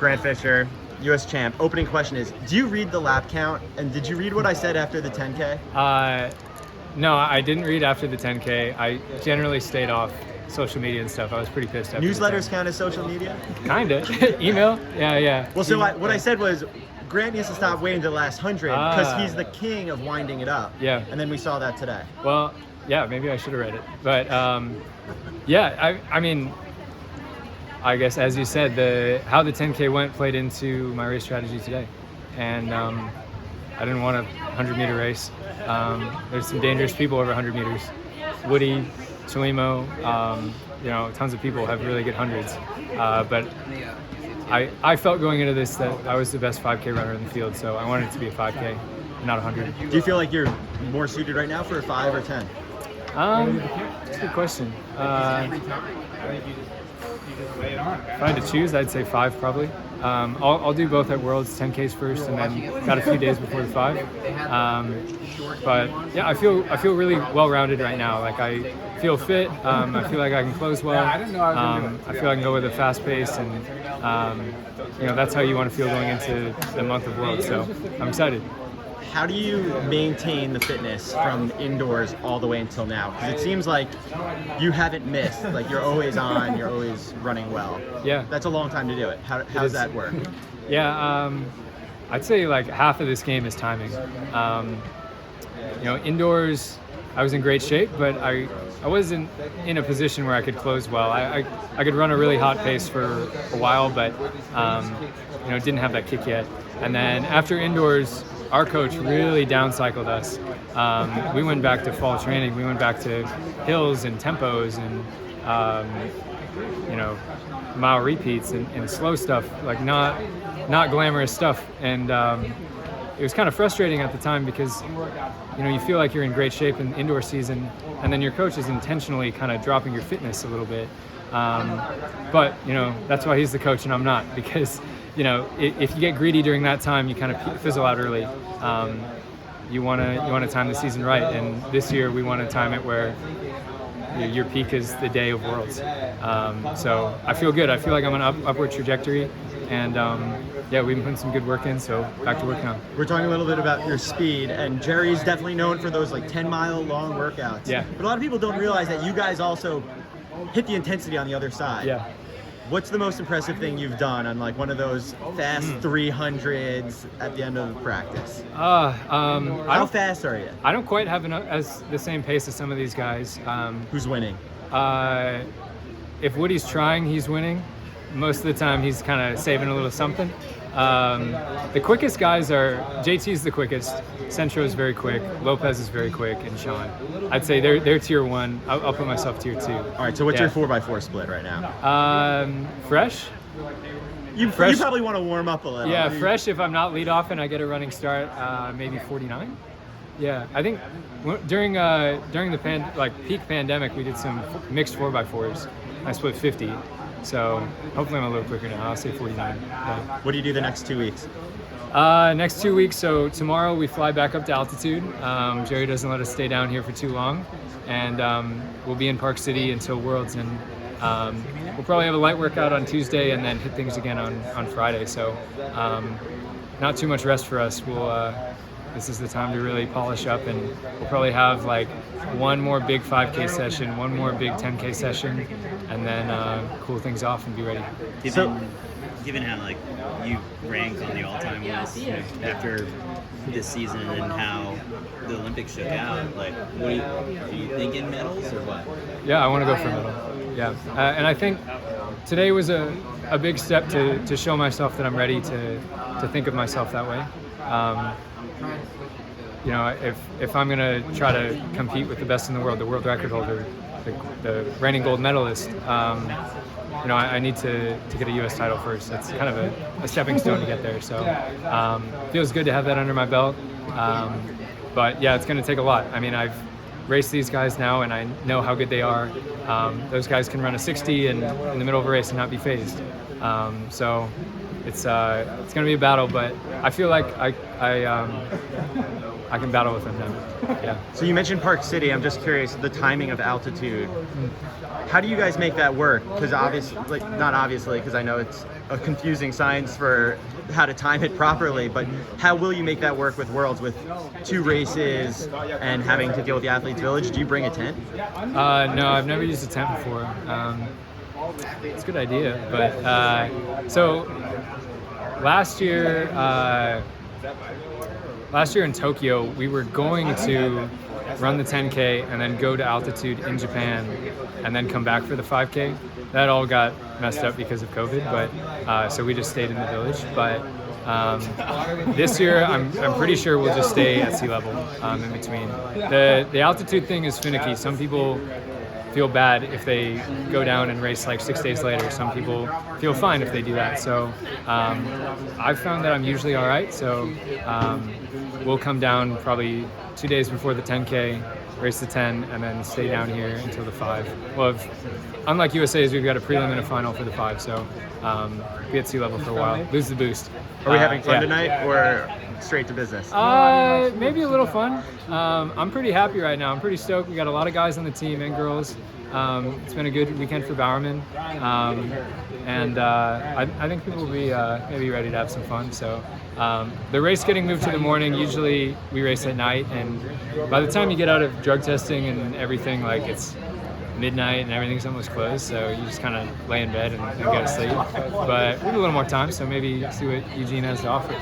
Grant Fisher, U.S. champ. Opening question is, do you read the lap count? And did you read what I said after the 10K? No, I didn't read after the 10K. I generally stayed off social media and stuff. I was pretty pissed after Newsletters count as social media? Kinda. Email? Yeah. Well, so what I said was, Grant needs to stop waiting to the last 100 because he's the king of winding it up. Yeah. And then we saw that today. Well, yeah, maybe I should have read it. But yeah, I mean, I guess as you said, how the 10K went played into my race strategy today. And I didn't want a 100-meter race. There's some dangerous people over 100 meters. Woody, Chalimo, tons of people have really good hundreds. But I felt going into this that I was the best 5K runner in the field, so I wanted it to be a 5K, not a 100. Do you feel like you're more suited right now for a 5 or 10? That's a good question. If I had to choose, I'd say 5 probably. I'll do both at Worlds, 10Ks first, and then got a few days before the 5. But yeah, I feel really well-rounded right now. Like I feel fit. I feel like I can close well. I feel I can go with a fast pace, and that's how you want to feel going into the month of Worlds. So I'm excited. How do you maintain the fitness from indoors all the way until now? Because it seems like you haven't missed. Like you're always on, you're always running well. Yeah. That's a long time to do it. How does that work? Yeah, I'd say like half of this game is timing. Indoors, I was in great shape, but I wasn't in a position where I could close well. I could run a really hot pace for a while, but didn't have that kick yet. And then after indoors, our coach really downcycled us. We went back to fall training. We went back to hills and tempos and mile repeats and slow stuff, like not glamorous stuff. And it was kind of frustrating at the time because you feel like you're in great shape in indoor season, and then your coach is intentionally kind of dropping your fitness a little bit. But that's why he's the coach and I'm not, because if you get greedy during that time, you kind of fizzle out early. You want to time the season right, and this year we want to time it where your peak is the day of Worlds. So I feel good. I feel like I'm on an upward trajectory, and we've been putting some good work in. So back to work now. We're talking a little bit about your speed, and Jerry's definitely known for those like 10-mile long workouts. Yeah. But a lot of people don't realize that you guys also hit the intensity on the other side. Yeah. What's the most impressive thing you've done on like one of those fast 300s at the end of practice? How fast are you? I don't quite have as the same pace as some of these guys. Who's winning? If Woody's trying, he's winning. Most of the time, he's kind of saving a little something. The quickest guys are JT's the quickest. Centro is very quick. Lopez is very quick, and Sean. I'd say they're tier 1. I'll put myself tier 2. All right. So what's your 4x4 split right now? Fresh. You probably want to warm up a little. Yeah, fresh. If I'm not lead off and I get a running start, maybe 49. Yeah, I think during the peak pandemic, we did some mixed 4x4s. I split 50. So hopefully I'm a little quicker now. I'll say 49. Yeah. What do you do the next 2 weeks? Next 2 weeks, so tomorrow we fly back up to altitude. Jerry doesn't let us stay down here for too long. And we'll be in Park City until Worlds. And we'll probably have a light workout on Tuesday and then hit things again on Friday. So not too much rest for us. This is the time to really polish up, and we'll probably have like one more big 5K session, one more big 10K session, and then cool things off and be ready. Given how you ranked on the all-time list after this season and how the Olympics shook out, are you thinking medals or what? Yeah, I want to go for a medal. Yeah, and I think today was a big step to show myself that I'm ready to think of myself that way. If I'm gonna try to compete with the best in the world record holder, the reigning gold medalist, I need to get a U.S. title first. That's kind of a stepping stone to get there. So feels good to have that under my belt. But yeah, it's going to take a lot. I mean, I've raced these guys now, and I know how good they are. Those guys can run a 60 in the middle of a race and not be phased. So it's going to be a battle, but I feel like I can battle with them now. Yeah. So you mentioned Park City. I'm just curious, the timing of altitude. How do you guys make that work? Because not obviously, because I know it's confusing science for how to time it properly, but how will you make that work with Worlds with 2 races and having to deal with the Athletes Village? Do you bring a tent? No, I've never used a tent before. It's a good idea, but so last year in Tokyo, we were going to run the 10K and then go to altitude in Japan and then come back for the 5K. That all got messed up because of COVID, but so we just stayed in the village. But this year, I'm pretty sure we'll just stay at sea level in between. The altitude thing is finicky. Some people feel bad if they go down and race like 6 days later. Some people feel fine if they do that. So I've found that I'm usually all right. So we'll come down probably 2 days before the 10K, race the 10, and then stay down here until the 5. Well, unlike USA's, we've got a prelim and a final for the 5. So be at sea level for a while. Lose the boost. Are we having fun tonight or straight to business? Maybe a little fun. I'm pretty happy right now. I'm pretty stoked. We got a lot of guys on the team and girls. It's been a good weekend for Bowerman. And I think people will be maybe ready to have some fun. So the race getting moved to the morning, usually we race at night. And by the time you get out of drug testing and everything, like it's midnight and everything's almost closed, so you just kind of lay in bed and go to sleep. But we have a little more time, so maybe see what Eugene has to offer.